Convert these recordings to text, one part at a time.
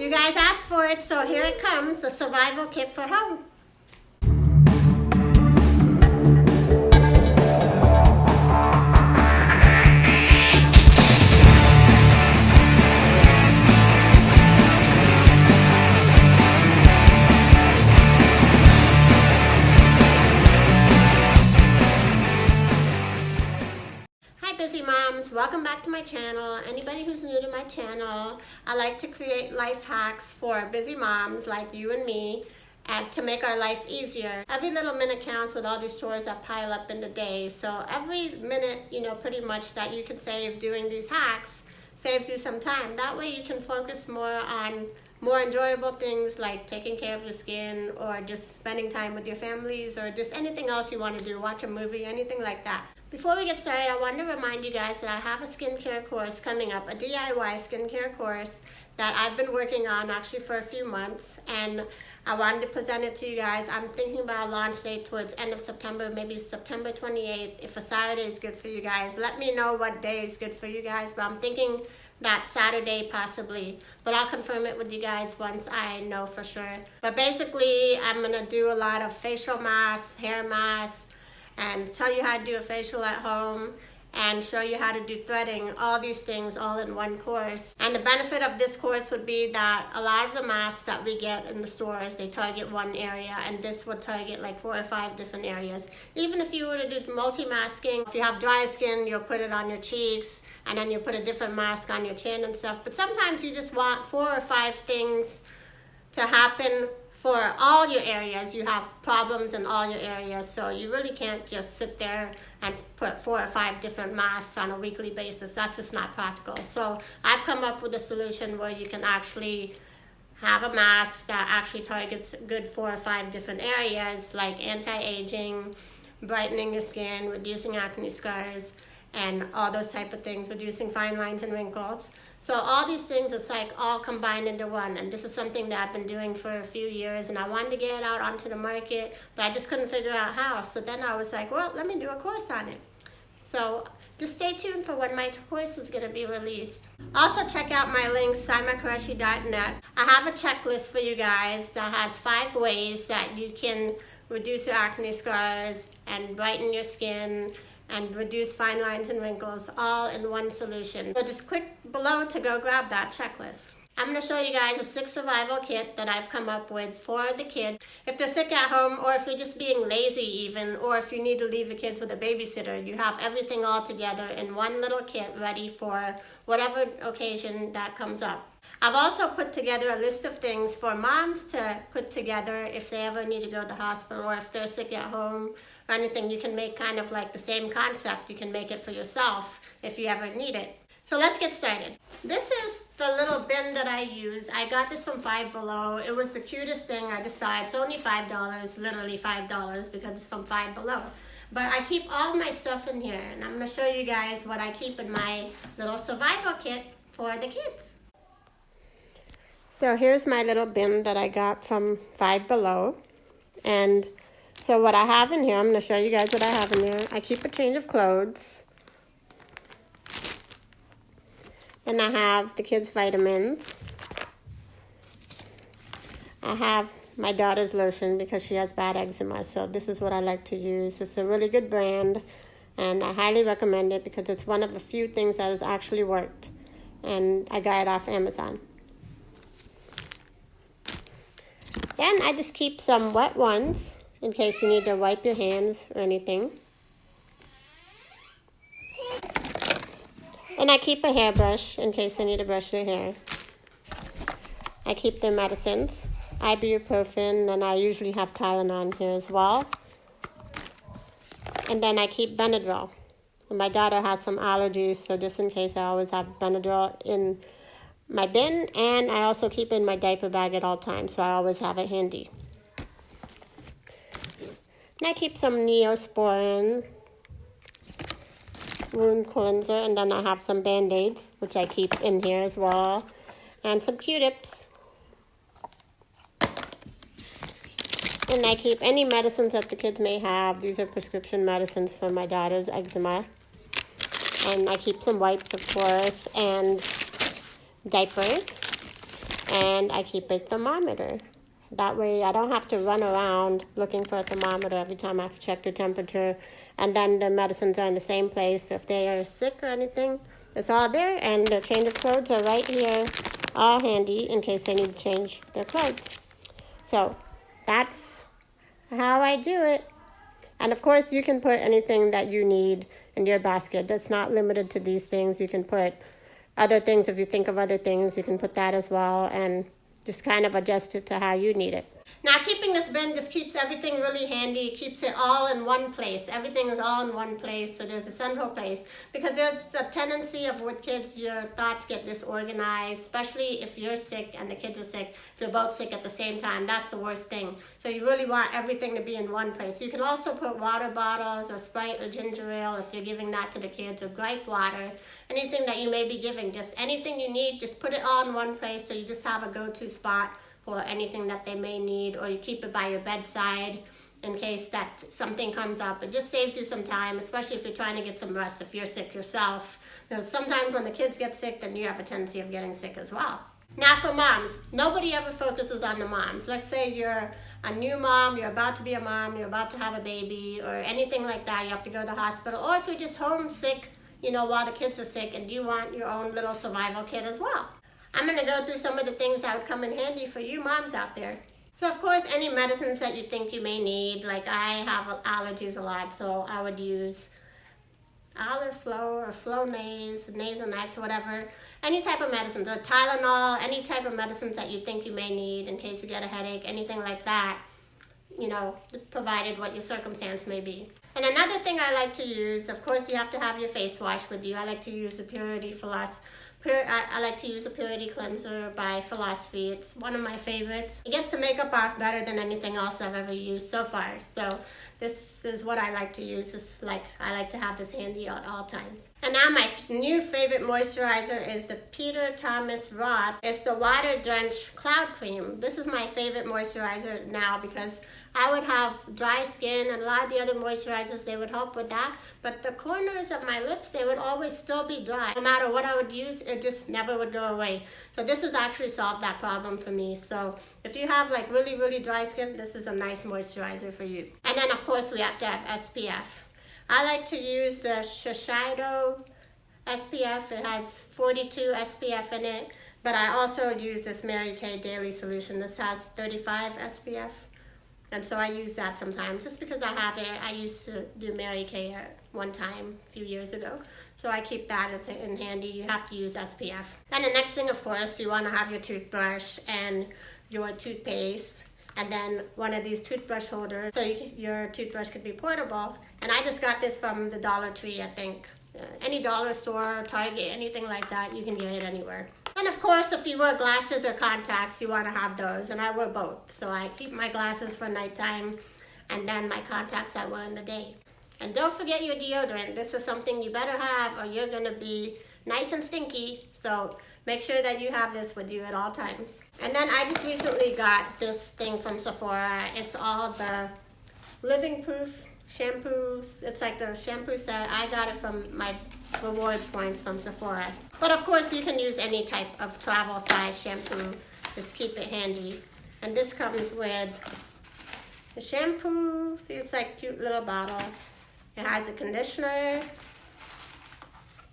You guys asked for it, so here it comes, the survival kit for home. Busy moms, welcome back to my channel. Anybody who's new to my channel, I like to create life hacks for busy moms like you and me, and to make our life easier. Every little minute counts with all these chores that pile up in the day. So every minute, pretty much that you can save doing these hacks saves you some time. That way you can focus more on more enjoyable things like taking care of your skin, or just spending time with your families, or just anything else you want to do, watch a movie, anything like that. Before we get started, I want to remind you guys that I have a skincare course coming up, a DIY skincare course that I've been working on actually for a few months, and I wanted to present it to you guys. I'm thinking about a launch date towards end of September, maybe September 28th. If a Saturday is good for you guys, let me know what day is good for you guys, but I'm thinking that Saturday possibly, but I'll confirm it with you guys once I know for sure. But basically, I'm gonna do a lot of facial masks, hair masks, and tell you how to do a facial at home, and show you how to do threading, all these things all in one course. And the benefit of this course would be that a lot of the masks that we get in the stores, they target one area, and this would target like 4 or 5 different areas. Even if you were to do multi-masking, if you have dry skin, you'll put it on your cheeks, and then you put a different mask on your chin and stuff. But sometimes you just want 4 or 5 things to happen for all your areas. You have problems in all your areas, so you really can't just sit there and put 4 or 5 different masks on a weekly basis. That's just not practical. So I've come up with a solution where you can actually have a mask that actually targets good 4 or 5 different areas, like anti-aging, brightening your skin, reducing acne scars, and all those type of things, reducing fine lines and wrinkles. So all these things, it's like all combined into one, and this is something that I've been doing for a few years, and I wanted to get it out onto the market, but I just couldn't figure out how. So then I was like, well, let me do a course on it. So just stay tuned for when my course is going to be released. Also check out my link, SaimaQureshi.net. I have a checklist for you guys that has 5 ways that you can reduce your acne scars and brighten your skin and reduce fine lines and wrinkles, all in one solution. So just click below to go grab that checklist. I'm gonna show you guys a 6 survival kit that I've come up with for the kids. If they're sick at home, or if you're just being lazy even, or if you need to leave the kids with a babysitter, you have everything all together in one little kit ready for whatever occasion that comes up. I've also put together a list of things for moms to put together if they ever need to go to the hospital, or if they're sick at home or anything. You can make kind of like the same concept. You can make it for yourself if you ever need it. So let's get started. This is the little bin that I use. I got this from Five Below. It was the cutest thing. I just saw it's only $5, literally $5, because it's from Five Below. But I keep all my stuff in here, and I'm gonna show you guys what I keep in my little survival kit for the kids. So here's my little bin that I got from Five Below. And so what I have in here, I'm going to show you guys what I have in here. I keep a change of clothes. Then I have the kids' vitamins. I have my daughter's lotion because she has bad eczema. So this is what I like to use. It's a really good brand, and I highly recommend it because it's one of the few things that has actually worked. And I got it off Amazon. Then I just keep some wet ones in case you need to wipe your hands or anything. And I keep a hairbrush in case I need to brush your hair. I keep their medicines, ibuprofen, and I usually have Tylenol in here as well. And then I keep Benadryl. And my daughter has some allergies, so just in case, I always have Benadryl in my bin, and I also keep it in my diaper bag at all times, so I always have it handy. And I keep some Neosporin wound cleanser, and then I have some Band-Aids, which I keep in here as well, and some Q-tips. And I keep any medicines that the kids may have. These are prescription medicines for my daughter's eczema. And I keep some wipes, of course, and diapers. and I keep a thermometer. That way I don't have to run around looking for a thermometer every time I have to check their temperature. And then the medicines are in the same place. So if they are sick or anything, it's all there. And the change of clothes are right here, all handy in case they need to change their clothes. So that's how I do it. And of course, you can put anything that you need in your basket. That's not limited to these things. You can put other things. If you think of other things, you can put that as well. And just kind of adjust it to how you need it. Now, keeping this bin just keeps everything really handy. It keeps it all in one place. Everything is all in one place, so there's a central place. Because there's a tendency of with kids, your thoughts get disorganized, especially if you're sick and the kids are sick. If you're both sick at the same time, that's the worst thing. So you really want everything to be in one place. You can also put water bottles or Sprite or ginger ale if you're giving that to the kids, or gripe water. Anything that you may be giving, just anything you need, just put it all in one place so you just have a go-to spot for anything that they may need, or you keep it by your bedside in case that something comes up. It just saves you some time, especially if you're trying to get some rest if you're sick yourself. Because sometimes when the kids get sick, then you have a tendency of getting sick as well. Now for moms, nobody ever focuses on the moms. Let's say you're a new mom, you're about to be a mom, you're about to have a baby, or anything like that. You have to go to the hospital, or if you're just homesick, while the kids are sick, and you want your own little survival kit as well. I'm going to go through some of the things that would come in handy for you moms out there. So, of course, any medicines that you think you may need, like I have allergies a lot, so I would use Allerflow or Flonase, Nasonex, whatever. Any type of medicines, or Tylenol, any type of medicines that you think you may need in case you get a headache, anything like that, provided what your circumstance may be. And another thing I like to use, of course, you have to have your face wash with you. I like to use the Purity Floss. I like to use a Purity Cleanser by Philosophy. It's one of my favorites. It gets the makeup off better than anything else I've ever used so far. So this is what I like to use. I like to have this handy at all times. And now my new favorite moisturizer is the Peter Thomas Roth. It's the Water Drenched Cloud Cream. This is my favorite moisturizer now because I would have dry skin, and a lot of the other moisturizers, they would help with that. But the corners of my lips, they would always still be dry. No matter what I would use, it just never would go away. So this has actually solved that problem for me. So if you have really, really dry skin, this is a nice moisturizer for you. And then of course we have to have SPF. I like to use the Shiseido SPF. It has 42 SPF in it. But I also use this Mary Kay Daily Solution. This has 35 SPF. And so I use that sometimes just because I have it. I used to do Mary Kay one time a few years ago. So I keep that as in handy. You have to use SPF. And the next thing, of course, you want to have your toothbrush and your toothpaste. And then one of these toothbrush holders so your toothbrush could be portable. And I just got this from the Dollar Tree, I think. Any dollar store, Target, anything like that, you can get it anywhere. And of course, if you wear glasses or contacts, you want to have those. And I wear both. So I keep my glasses for nighttime, and then my contacts I wear in the day. And don't forget your deodorant. This is something you better have, or you're going to be nice and stinky. So make sure that you have this with you at all times. And then I just recently got this thing from Sephora. It's all the Living Proof shampoos. It's like the shampoo set. I got it from my rewards points from Sephora. But of course you can use any type of travel size shampoo. Just keep it handy. And this comes with the shampoo. See, it's like a cute little bottle. It has a conditioner.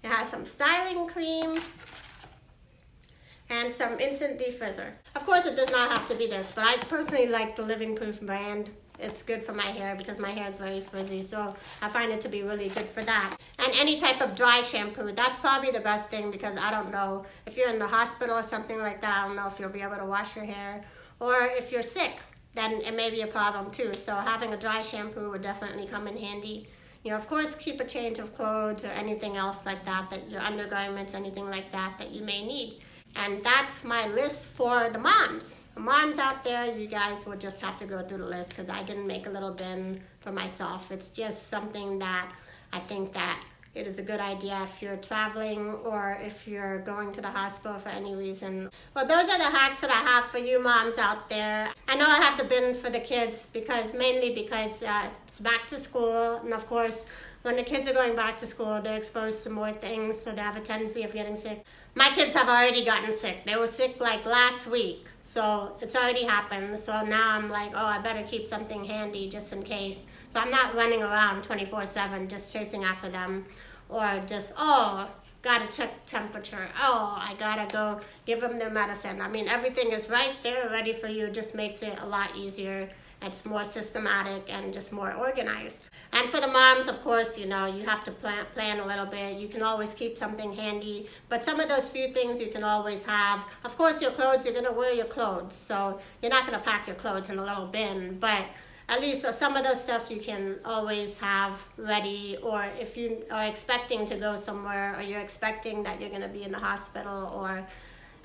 It has some styling cream. And some instant defrizzer. Of course it does not have to be this, but I personally like the Living Proof brand. It's good for my hair because my hair is very frizzy, so I find it to be really good for that. And any type of dry shampoo, that's probably the best thing because I don't know if you're in the hospital or something like that, I don't know if you'll be able to wash your hair. Or if you're sick, then it may be a problem too. So having a dry shampoo would definitely come in handy. Of course, keep a change of clothes or anything else like that, your undergarments, anything like that you may need. And that's my list for the moms. The moms out there, you guys will just have to go through the list because I didn't make a little bin for myself. It's just something that I think that it is a good idea if you're traveling or if you're going to the hospital for any reason. Well, those are the hacks that I have for you moms out there. I know I have the bin for the kids mainly because it's back to school. And of course, when the kids are going back to school, they're exposed to more things, so they have a tendency of getting sick. My kids have already gotten sick. They were sick like last week. So it's already happened. So now I'm like, oh, I better keep something handy just in case. So I'm not running around 24/7 just chasing after them, or just, oh, gotta check temperature. Oh, I gotta go give them their medicine. I mean, everything is right there ready for you. It just makes it a lot easier. It's more systematic and just more organized. And for the moms, of course, you know, you have to plan a little bit. You can always keep something handy, but some of those few things you can always have. Of course, your clothes, you're gonna wear your clothes, so you're not gonna pack your clothes in a little bin, but at least some of those stuff you can always have ready, or if you are expecting to go somewhere, or you're expecting that you're gonna be in the hospital, or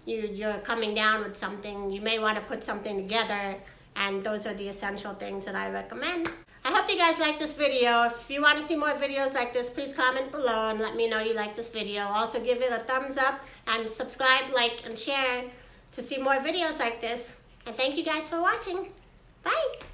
you're coming down with something, you may wanna put something together. And those are the essential things that I recommend. I hope you guys like this video. If you want to see more videos like this, please comment below and let me know you like this video. Also give it a thumbs up and subscribe, like, and share to see more videos like this. And thank you guys for watching. Bye.